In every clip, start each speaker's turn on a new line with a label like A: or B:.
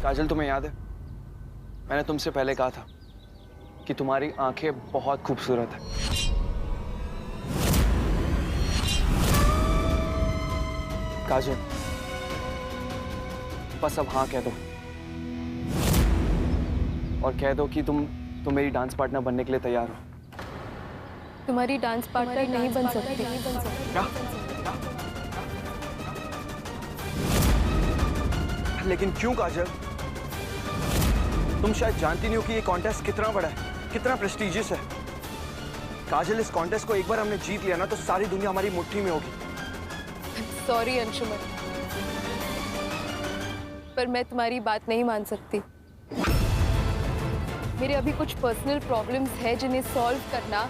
A: काजल, तुम्हें याद है मैंने तुमसे पहले कहा था कि तुम्हारी आंखें बहुत खूबसूरत है। काजल, बस अब हाँ कह दो और कह दो कि तुम मेरी डांस पार्टनर बनने के लिए तैयार हो।
B: तुम्हारी डांस पार्टनर नहीं बन सकती।
A: क्या? लेकिन क्यों काजल? तुम शायद जानती नहीं हो कि ये कॉन्टेस्ट कितना बड़ा है, कितना प्रेस्टिजियस है। काजल, इस कॉन्टेस्ट को एक बार हमने जीत लिया ना तो सारी दुनिया हमारी मुट्ठी में होगी।
B: सॉरी अंशुमन, पर मैं तुम्हारी बात नहीं मान सकती। मेरे अभी कुछ पर्सनल प्रॉब्लम्स हैं जिन्हें सॉल्व करना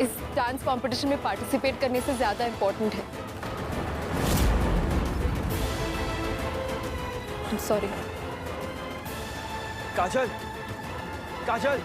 B: इस डांस कंपटीशन में पार्टिसिपेट करने से ज्यादा इम्पोर्टेंट है। सॉरी
A: काजल, काजल,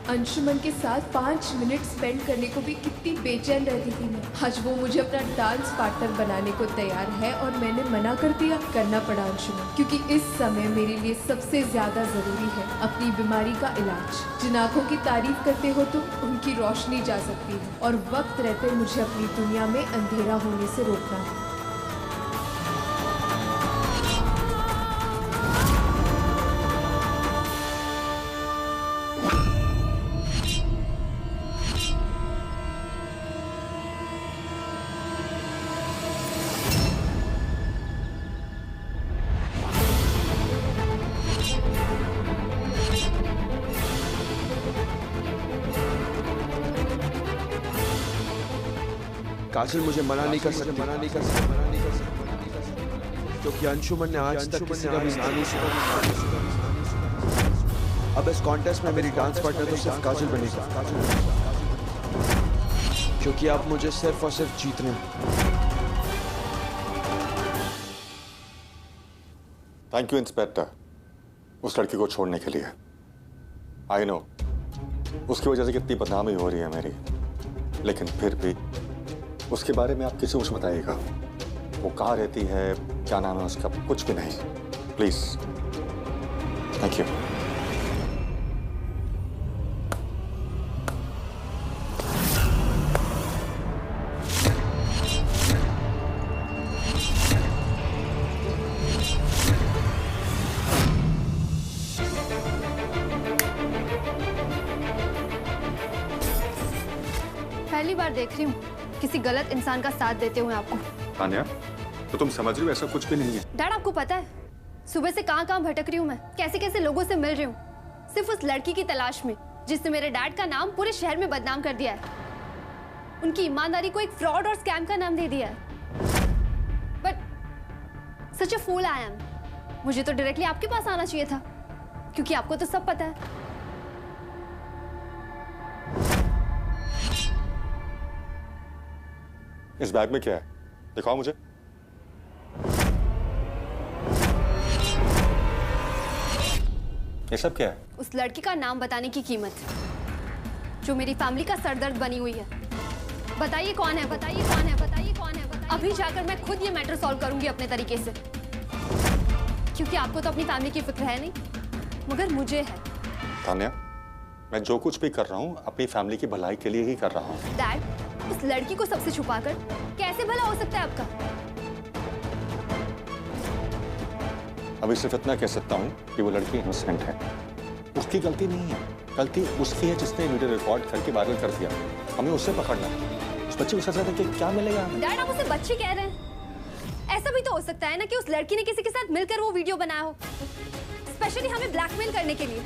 C: अंशुमन के साथ 5 मिनट स्पेंड करने को भी कितनी बेचैन रहती थी मैं। आज वो मुझे अपना डांस पार्टनर बनाने को तैयार है और मैंने मना कर दिया। करना पड़ा अंशुमन, क्योंकि इस समय मेरे लिए सबसे ज्यादा जरूरी है अपनी बीमारी का इलाज। जिन आंखों की तारीफ करते हो तुम, उनकी रोशनी जा सकती है और वक्त रहते मुझे अपनी दुनिया में अंधेरा होने से रोकना है।
D: काजल, मुझे मना नहीं कर सकती, क्योंकि अंशुमन ने आज तक किसी का भी नाम नहीं सुना। अब इस कॉन्टेस्ट में मेरी डांस पार्टनर तो सिर्फ काजल बनेगी, क्योंकि अब मुझे सिर्फ और सिर्फ जीतना है।
E: थैंक यू इंस्पेक्टर, उस लड़की को छोड़ने के लिए। आई नो उसकी वजह से कितनी बदनामी हो रही है मेरी, लेकिन फिर भी उसके बारे में आप किसी को बताइएगा। वो कहाँ रहती है, क्या नाम है उसका, कुछ भी नहीं, प्लीज। Thank you.
F: पहली बार देख रही हूँ किसी गलत इंसान का साथ देते हुए आपको।
E: तान्या, तो तुम समझ रही हो ऐसा कुछ भी नहीं है।
F: डैड, आपको पता है सुबह से कहाँ भटक रही हूँ मैं, कैसे कैसे लोगों से मिल रही हूँ, सिर्फ उस लड़की की तलाश में जिसने मेरे डैड का नाम पूरे शहर में बदनाम कर दिया है। उनकी ईमानदारी को एक फ्रॉड और स्कैम का नाम दे दिया है। But such a fool I am. मुझे तो डायरेक्टली आपके पास आना चाहिए था, क्योंकि आपको तो सब पता है।
E: इस बैग में क्या है, दिखाओ मुझे। ये सब क्या है?
F: उस लड़की का नाम बताने की कीमत, जो मेरी फैमिली का सरदर्द बनी हुई है। बताइए कौन है, बताइए कौन है, बताइए कौन है, बताइए। अभी जाकर मैं खुद ये मैटर सॉल्व करूंगी अपने तरीके से, क्योंकि आपको तो अपनी फैमिली की फिक्र है नहीं, मगर मुझे है।
E: तान्या, मैं जो कुछ भी कर रहा हूँ अपनी फैमिली की भलाई के लिए ही कर रहा हूँ।
F: डैड, उस लड़की को सबसे छुपाकर कैसे भला हो सकता है आपका?
E: अभी सिर्फ इतना कह सकता हूँ कि वो लड़की इनोसेंट है। उसकी गलती नहीं है, गलती उसकी है जिसने वीडियो रिकॉर्ड करके वायरल कर दिया। हमें उससे पकड़ना है। उस बच्चे को सजा देके क्या मिलेगा हमें?
F: डैड, आप उसे बच्ची कह रहे हैं? ऐसा भी तो हो सकता है ना कि उस लड़की ने किसी के साथ मिलकर वो वीडियो बनाया हो, स्पेशली हमें ब्लैकमेल करने के लिए।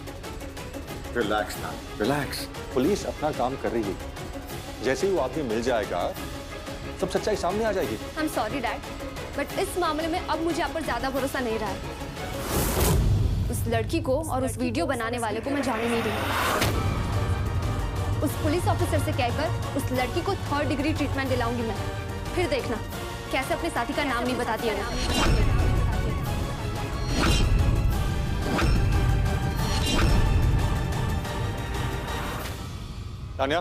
E: रिलैक्स ना, रिलैक्स। पुलिस अपना काम कर रही है। जैसे ही वो आदमी मिल जाएगा, सब सच्चाई सामने आ जाएगी।
F: I am sorry dad, but इस मामले में अब मुझे आप पर ज्यादा भरोसा नहीं रहा है। उस लड़की को और उस वीडियो बनाने वाले को मैं जाने नहीं दूंगी। उस पुलिस ऑफिसर से कहकर उस लड़की को 3rd डिग्री ट्रीटमेंट दिलाऊंगी मैं। फिर देखना कैसे अपने साथी का नाम नहीं बताती है ना। तान्या,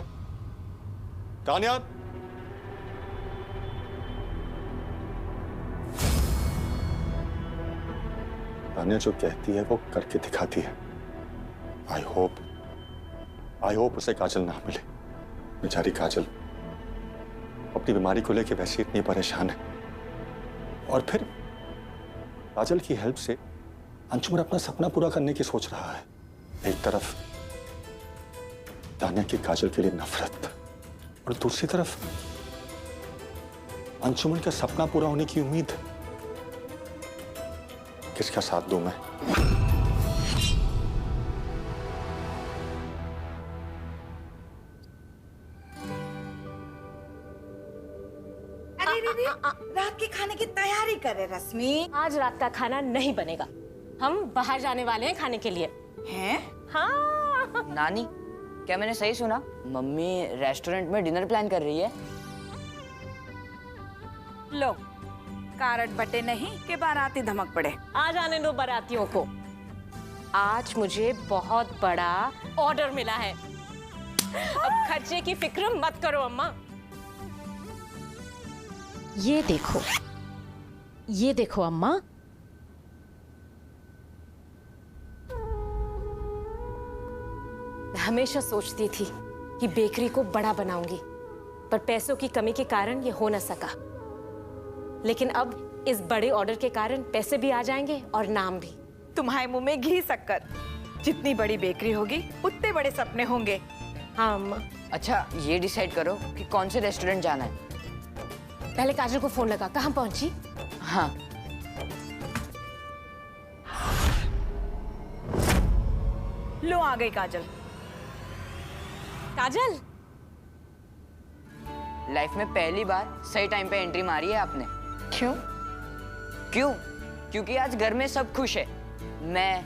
F: तान्या,
E: तान्या जो कहती है वो करके दिखाती है। आई होप उसे काजल ना मिले। बेचारी काजल अपनी बीमारी को लेकर वैसे इतनी परेशान है, और फिर काजल की हेल्प से अंशुमन अपना सपना पूरा करने की सोच रहा है। एक तरफ तान्या की काजल के लिए नफरत, और दूसरी तरफ अंशुमन का सपना पूरा होने की उम्मीद। किसका साथ दूं मैं?
G: अरे रात के खाने की तैयारी करे रश्मि।
H: आज रात का खाना नहीं बनेगा, हम बाहर जाने वाले हैं खाने के लिए।
G: हैं?
H: हाँ।
I: नानी, क्या मैंने सही सुना? मम्मी रेस्टोरेंट में डिनर प्लान कर रही है।
G: लो, कारट बटे नहीं के बाराती धमक पड़े।
H: आ जाने दो बारातियों को। आज मुझे बहुत बड़ा ऑर्डर मिला है। अब खर्चे की फिक्र मत करो अम्मा। ये देखो अम्मा। मैं हमेशा सोचती थी कि बेकरी को बड़ा बनाऊंगी, पर पैसों की कमी के कारण ये हो न सका। लेकिन अब इस बड़े ऑर्डर के कारण पैसे भी आ जाएंगे और नाम भी।
G: तुम्हारे मुंह में घी शक्कर। जितनी बड़ी बेकरी होगी उतने बड़े सपने होंगे।
H: हाँ अम्मा।
I: अच्छा, ये डिसाइड करो कि कौन से रेस्टोरेंट जाना है।
H: पहले काजल को फोन लगा। कहाँ पहुंची?
I: हाँ,
G: लो आ गई काजल।
H: काजल,
I: लाइफ में पहली बार सही टाइम पे एंट्री मारी है आपने।
B: क्यों?
I: क्योंकि आज घर में सब खुश है। मैं,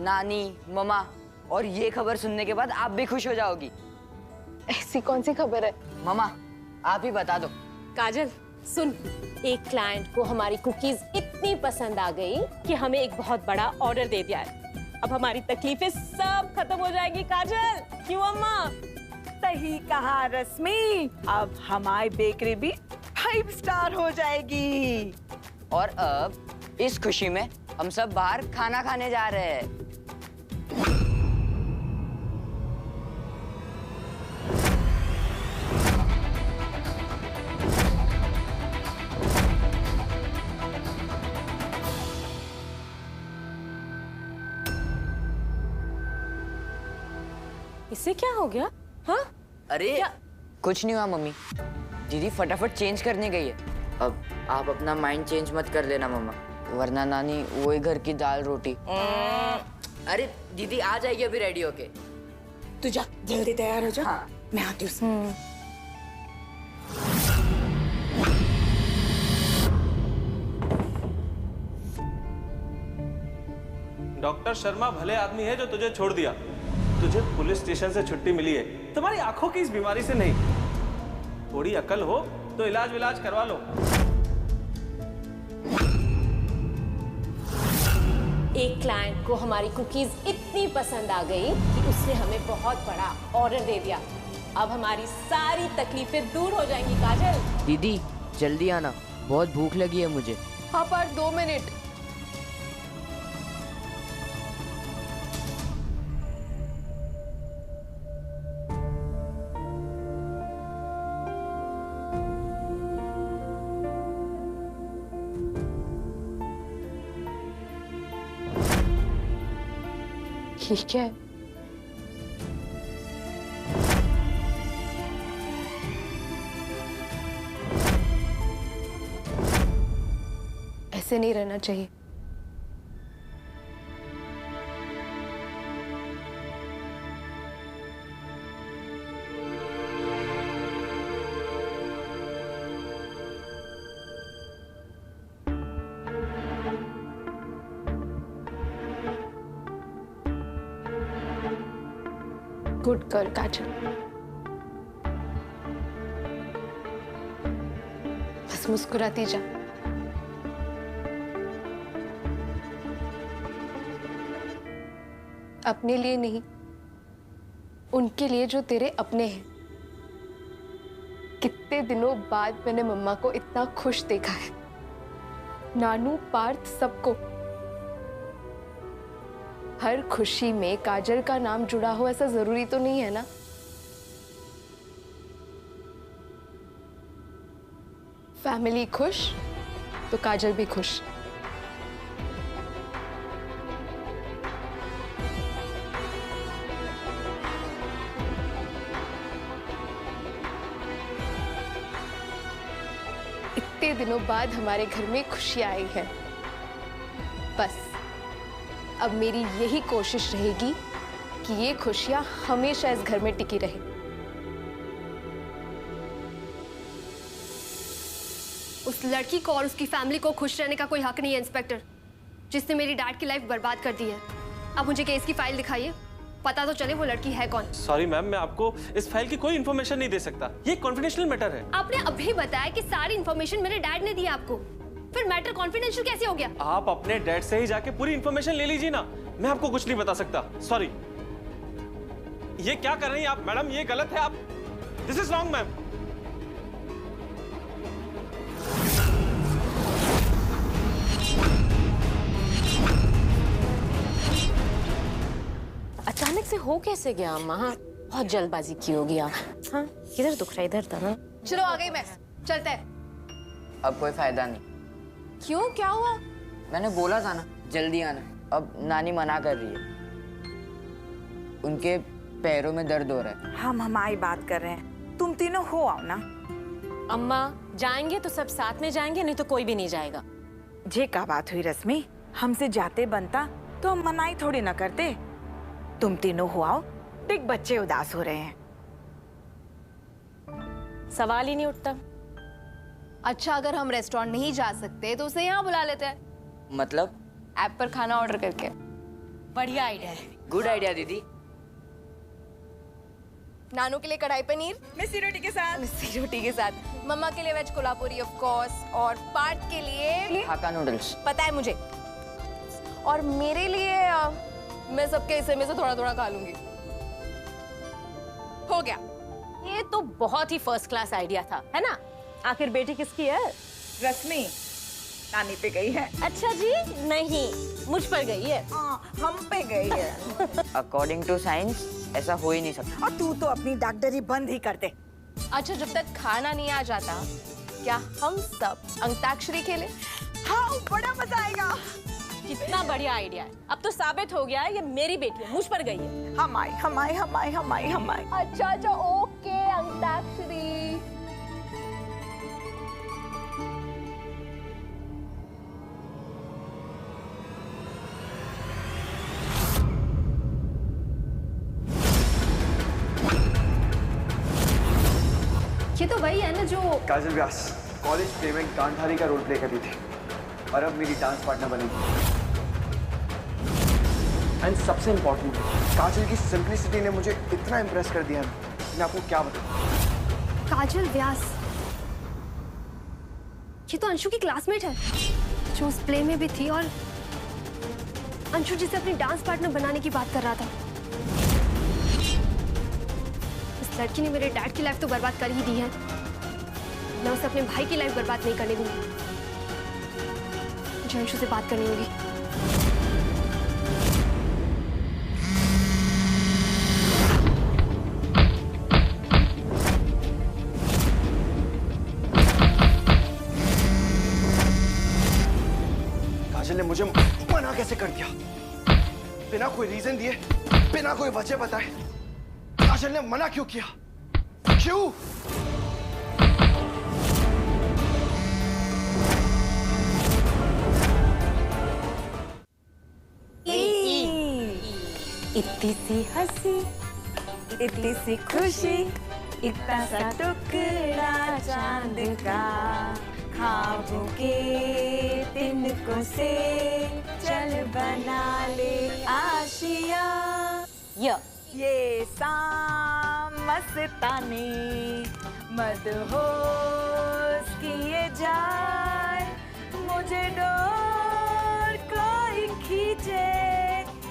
I: नानी, मम्मा, और ये खबर सुनने के बाद आप भी खुश हो जाओगी।
B: ऐसी कौन सी खबर है?
I: मम्मा, आप ही बता दो।
H: काजल सुन, एक क्लाइंट को हमारी कुकीज इतनी पसंद आ गई कि हमें एक बहुत बड़ा ऑर्डर दे दिया है। अब हमारी तकलीफें सब खत्म हो जाएगी काजल। क्यों अम्मा?
G: सही कहा रश्मि। अब हमारी बेकरी भी 5 स्टार हो जाएगी।
I: और अब इस खुशी में हम सब बाहर खाना खाने जा रहे हैं।
H: इससे क्या हो गया? हाँ?
I: अरे
H: क्या?
I: कुछ नहीं हुआ मम्मी। दीदी फटाफट चेंज करने गई है। अब आप अपना माइंड चेंज मत कर लेना मम्मा, वरना नानी वही घर की दाल रोटी। अरे दीदी आ जाएगी अभी रेडी होके।
G: तू जा, जल्दी तैयार हो जा।
I: हाँ।
G: मैं आती हूँ।
J: डॉक्टर शर्मा भले आदमी है जो तुझे छोड़ दिया। तुझे पुलिस स्टेशन से छुट्टी मिली है, तुम्हारी आंखों की इस बीमारी से नहीं। थोड़ी अकल हो तो इलाज विलाज करवा लो।
H: एक क्लाइंट को हमारी कुकीज इतनी पसंद आ गई कि उसने हमें बहुत बड़ा ऑर्डर दे दिया। अब हमारी सारी तकलीफें दूर हो जाएंगी काजल।
I: दीदी जल्दी आना, बहुत भूख लगी है मुझे।
B: हाँ, पर 2 मिनट। ठीक है। ऐसे नहीं रहना चाहिए। गुड गर्ल काजल। बस मुस्कुराती जा। अपने लिए नहीं, उनके लिए जो तेरे अपने हैं। कितने दिनों बाद मैंने मम्मा को इतना खुश देखा है। नानू, पार्थ, सबको। हर खुशी में काजल का नाम जुड़ा हो ऐसा जरूरी तो नहीं है ना। फैमिली खुश तो काजल भी खुश। इतने दिनों बाद हमारे घर में खुशियां आई है। बस अब मेरी यही कोशिश रहेगी कि ये खुशियां हमेशा इस घर में टिकी रहे।
F: उस लड़की को और उसकी फैमिली को खुश रहने का कोई हक नहीं है इंस्पेक्टर, जिसने मेरी डैड की लाइफ बर्बाद कर दी है। अब मुझे केस की फाइल दिखाइए, पता तो चले वो लड़की है कौन।
J: सॉरी मैम, मैं आपको इस फाइल की कोई इन्फॉर्मेशन नहीं दे सकता, ये कॉन्फिडेंशियल मैटर है।
F: आपने अभी बताया कि सारी इन्फॉर्मेशन मेरे डैड ने दी आपको, फिर मैटर कॉन्फिडेंशियल कैसे हो गया?
J: आप अपने डैड से ही जाके पूरी इन्फॉर्मेशन ले लीजिए ना, मैं आपको कुछ नहीं बता सकता। सॉरी। ये क्या कर रही हैं आप मैडम, ये गलत है। आप दिस इज रॉन्ग मैम।
H: अचानक से हो कैसे गया अम्मा? हाँ, बहुत जल्दबाजी की होगी आप। हाँ, किधर दुख रहा है? इधर था ना।
F: चलो आ गई मैं, चलते हैं।
I: अब कोई फायदा नहीं।
F: क्यों, क्या हुआ?
I: मैंने बोला था ना जल्दी आना, अब नानी मना कर रही है, उनके पैरों में दर्द हो रहा है।
G: हम हमारी बात कर रहे हैं, तुम तीनों हो आओ ना।
H: अम्मा जाएंगे तो सब साथ में जाएंगे, नहीं तो कोई भी नहीं जाएगा।
G: जे का बात हुई रश्मि, हमसे जाते बनता तो हम मनाई थोड़ी ना करते। तुम तीनों हो आओ, देख बच्चे उदास हो रहे हैं।
H: सवाल ही नहीं उठता।
B: अच्छा, अगर हम रेस्टोरेंट नहीं जा सकते तो उसे यहाँ बुला लेते हैं।
I: मतलब?
B: ऐप पर खाना ऑर्डर करके।
H: बढ़िया आइडिया है।
I: गुड आइडिया दीदी।
B: नानू के लिए कढ़ाई पनीर,
G: मिस्सी रोटी के साथ।
B: मिस्सी रोटी के साथ, मम्मा के लिए वेज कोल्हापुरी ऑफ कोर्स, और पार्थ के लिए
I: हाका नूडल्स।
B: पता है मुझे, और मेरे लिए मैं सबके हिस्से में से थोड़ा थोड़ा खा लूंगी। हो गया।
H: ये तो बहुत ही फर्स्ट क्लास आइडिया था, है ना?
G: आखिर बेटी किसकी है? रश्मि नानी पे गई है।
H: अच्छा जी, नहीं, मुझ पर गई है।
G: हम पे गई है।
I: अकॉर्डिंग टू साइंस ऐसा हो ही नहीं सकता।
G: और तू तो अपनी डॉक्टरी बंद ही कर दे।
B: अच्छा, जब तक खाना नहीं आ जाता, क्या हम सब अंताक्षरी खेले?
G: हाँ, बड़ा मजा आएगा।
H: कितना बढ़िया आइडिया है। अब तो साबित हो गया है ये मेरी बेटी है, मुझ पर गई है।
G: हम आए।
B: अच्छा, ओके, अंताक्षरी।
F: ये तो वही है ना जो
A: काजल व्यास कॉलेज प्ले में गांधारी का रोल प्ले कर रही थी और अब मेरी डांस पार्टनर बनेगी। एंड सबसे इम्पोर्टेंट, काजल की सिंप्लिसिटी ने मुझे इतना इम्प्रेस कर दिया ना, मैं आपको क्या बताऊं।
F: काजल व्यास, ये तो अंशु की क्लासमेट है जो उस प्ले में भी थी और अंशु जिसे अपनी डांस पार्टनर बनाने की बात कर रहा था। इस लड़की ने मेरे डैड की लाइफ तो बर्बाद कर ही दी है, मैं उसे अपने भाई की लाइफ बर्बाद नहीं करने दूंगी। मुझे अंशु से बात करनी होगी।
A: काजल ने मुझे मना कैसे कर दिया? बिना कोई रीजन दिए, बिना कोई वजह बताए काजल ने मना क्यों किया? क्यों?
G: इतनी सी हंसी, इतनी सी खुशी, इतना सा टुकड़ा चांद का, ख्वाबों के तिनकों से चल बना ले आशिया। ये शाम मस्तानी मदहोश किए जाए, मुझे डोर कोई खींचे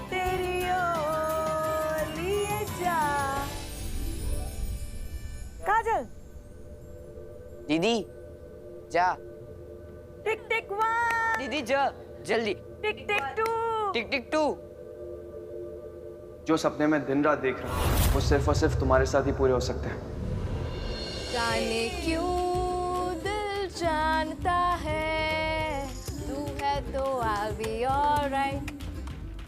G: तेरी ओर लिए जा। काजल,
I: दीदी जा।
G: टिक टिक 1,
I: दीदी जा जल्दी।
G: टिक टिक 2,
I: टिक टिक 2।
A: जो सपने में दिन रात देख रहा हूँ वो सिर्फ और सिर्फ तुम्हारे साथ ही पूरे हो सकते हैं।
B: जाने क्यों दिल जानता है तू है तो I'll be alright,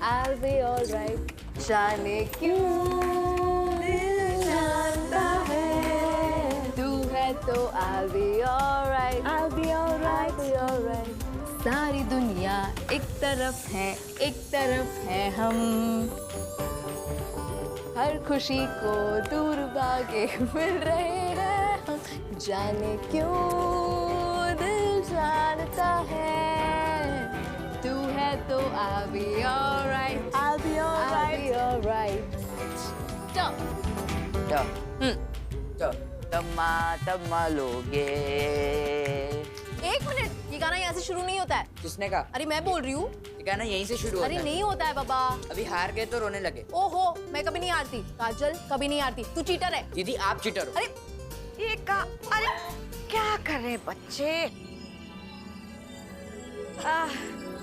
B: I'll be alright। जाने क्यों दिल जानता है तू है तो I'll be alright, I'll be alright, I'll be alright। सारी दुनिया एक तरफ है हम, हर खुशी को दूर भागे मिल रहे हैं हम। जाने क्यों दिल जानता है तू है तो I'll be alright, I'll be alright, I'll be alright।
I: तम्मा लोगे।
B: एक मिनट, ये गाना यहाँ से शुरू नहीं होता है।
I: किसने कहा?
B: अरे मैं बोल रही हूँ।
I: ये गाना यहीं से शुरू होता है।
B: अरे नहीं होता है बाबा।
I: अभी हार गए तो रोने लगे।
B: ओहो, मैं कभी नहीं हारती। काजल कभी नहीं हारती। तू चीटर है।
I: दीदी आप चीटर हो।
B: अरे
G: ये का, अरे क्या कर रहे बच्चे?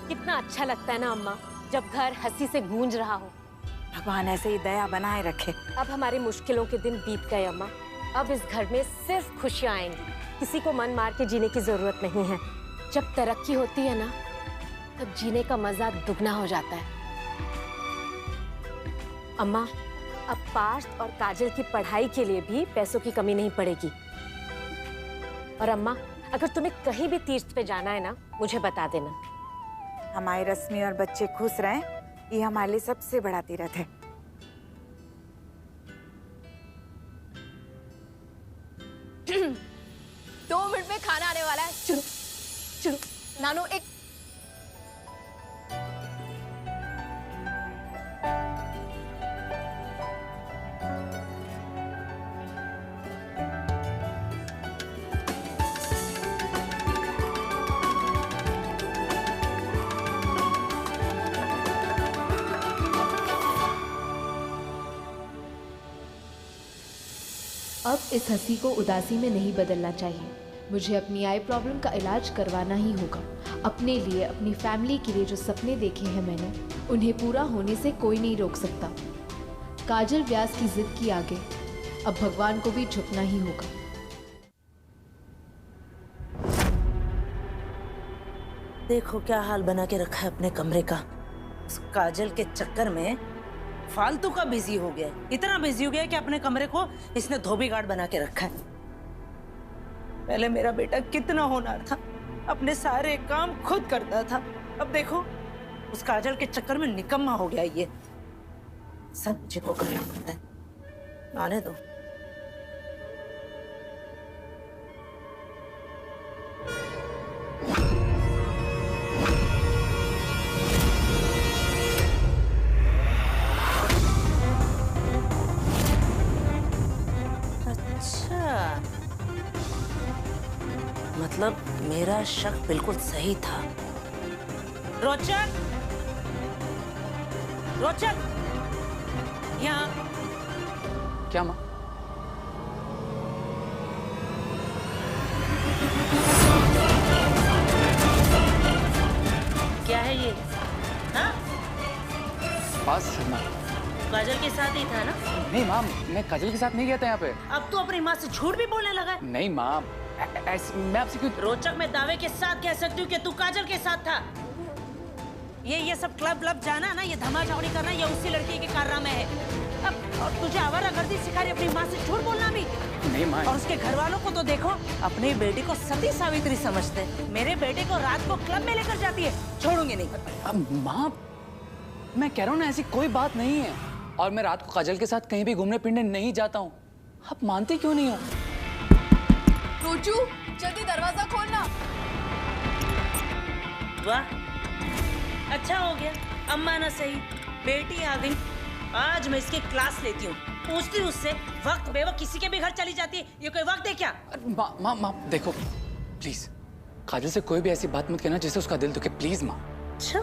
H: कितना अच्छा लगता है ना अम्मा, जब घर हंसी से गूंज रहा हो।
G: भगवान ऐसे ही दया बनाए रखे।
H: अब हमारी मुश्किलों के दिन बीत गए अम्मा। अब इस घर में सिर्फ खुशियां आएंगी। किसी को मन मार के जीने की जरूरत नहीं है। जब तरक्की होती है ना, तब जीने का मजा दुगना हो जाता है। अम्मा, अब पार्थ और काजल की पढ़ाई के लिए भी पैसों की कमी नहीं पड़ेगी। और अम्मा, अगर तुम्हें कहीं भी तीर्थ पे जाना है ना, मुझे बता देना।
G: हमारी रश्मि और बच्चे खुश रहें, ये हमारे लिए सबसे बड़ा तीर्थ है।
B: दो मिनट में खाना आने वाला है। चलो चलो नानू, एक
C: अब इस हंसी को उदासी में नहीं बदलना चाहिए। मुझे अपनी आई प्रॉब्लम का इलाज करवाना ही होगा। अपने लिए, अपनी फैमिली के लिए जो सपने देखे हैं मैंने, उन्हें पूरा होने से कोई नहीं रोक सकता। काजल व्यास की जिद की आगे अब भगवान को भी झुकना ही होगा।
K: देखो क्या हाल बना के रखा है अपने कमरे का। उस काजल के चक्कर में फालतू का बिजी हो गया, इतना बिजी हो गया कि अपने कमरे को इसने धोबी गार्ड बना के रखा है। पहले मेरा बेटा कितना होनहार था, अपने सारे काम खुद करता था। अब देखो उस काजल के चक्कर में निकम्मा हो गया ये। सब मुझे को करना पड़ता है। आने दो। मतलब मेरा शक बिल्कुल सही था। रोचक, रोचक, यहाँ।
L: क्या माँ?
K: क्या है ये? हाँ?
L: पास माँ।
K: काजल के साथ ही था ना?
L: नहीं माँ, मैं काजल के साथ नहीं गया था यहाँ पे।
K: अब तो अपनी माँ से झूठ भी बोलने लगा है।
L: नहीं माँ, मैं आपसे क्यों?
K: रोचक, मैं दावे के साथ कह सकती हूँ कि तू काजल के साथ था। ये सब क्लब जाना ना, ये धमाचौड़ी करना, ये उसी लड़की के कारनामे है। अब और तुझे आवारागर्दी सिखा रही अपनी माँ से झूठ बोलना भी।
L: नहीं माँ।
K: और उसके घर वालों को तो देखो, अपनी बेटी को सती सावित्री समझते हैं। मेरे बेटे को रात को क्लब में लेकर जाती है, छोड़ूंगी नहीं।
L: माँ, मैं कह रहा हूँ ना, ऐसी कोई बात नहीं है। और मैं रात को काजल के साथ कहीं भी घूमने फिरने नहीं जाता हूँ। आप मानते क्यों नहीं हो?
B: रोजू, जल्दी दरवाजा खोलना।
K: वाह, अच्छा हो गया, अम्मा ना सही, बेटी आ गई। आज मैं इसकी क्लास लेती हूँ। पूछती हूँ उससे, वक्त बेवक्त किसी के भी घर चली जाती है, ये कोई वक्त है क्या?
L: माँ देखो प्लीज, काजल से कोई भी ऐसी बात मत कहना जिससे उसका दिल दुखे, प्लीज माँ।
K: अच्छा,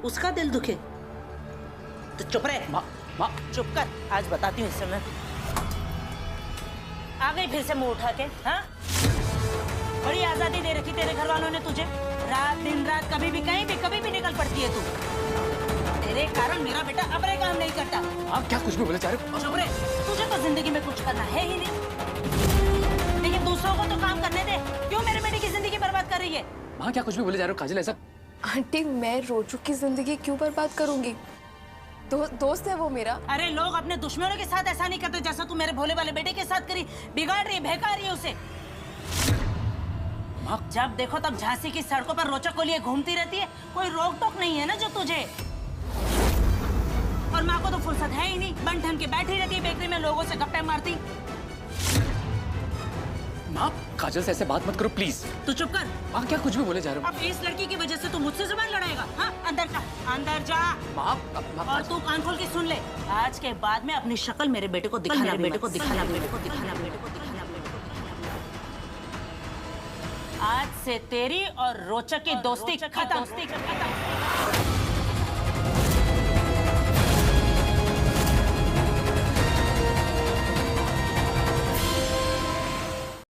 K: उसका दिल दुखे तो चुप रहे।
L: माँ
K: चुप कर, आज बताती हूँ इसे मैं। आ गई फिर से मुंह उठा के? हाँ, बड़ी आजादी दे रखी तेरे घर वालों ने तुझे। रात दिन रात कभी भी कहीं भी कभी भी निकल पड़ती है तू। तेरे कारण मेरा बेटा अपने काम नहीं करता।
L: आप क्या कुछ भी बोले जा रहे हो?
K: चुप रहे, तुझे तो जिंदगी में कुछ करना है ही नहीं, लेकिन दूसरों को तो काम करने दे। क्यों मेरे बेटे की जिंदगी बर्बाद कर रही है?
L: माँ क्या कुछ भी बोले जा रहे हो? काजल ऐसा
B: आंटी, मैं रोजू की जिंदगी क्यों बर्बाद करूंगी? दोस्त है वो मेरा।
K: अरे लोग अपने दुश्मनों के साथ ऐसा नहीं करते जैसा तू मेरे भोले वाले बेटे के साथ करी। बिगाड़ रही, बहका रही है उसे। जब देखो तब झांसी की सड़कों पर रोचक को लिए घूमती रहती है, कोई रोक टोक नहीं है ना जो तुझे। और माँ को तो फुर्सत है ही नहीं, बन ठन के बैठी रहती है बेकरी में, लोगों से गप्पे मारती।
L: माँ काजल से ऐसे बात मत करो प्लीज।
K: तू चुप कर।
L: माँ क्या कुछ भी बोले जा रहे हो?
K: अब इस लड़की की वजह से तू मुझसे जुबान लड़ाएगा? हाँ, अंदर जा, अंदर जा।
L: माँ
K: और तू कान खोल के सुन ले, आज के बाद में अपनी शक्ल मेरे बेटे को दिखाना, बेटे को दिखाना, बेटे को दिखाना, बेटे को दिखाना। आज से तेरी और रोचक की दोस्ती खत्म।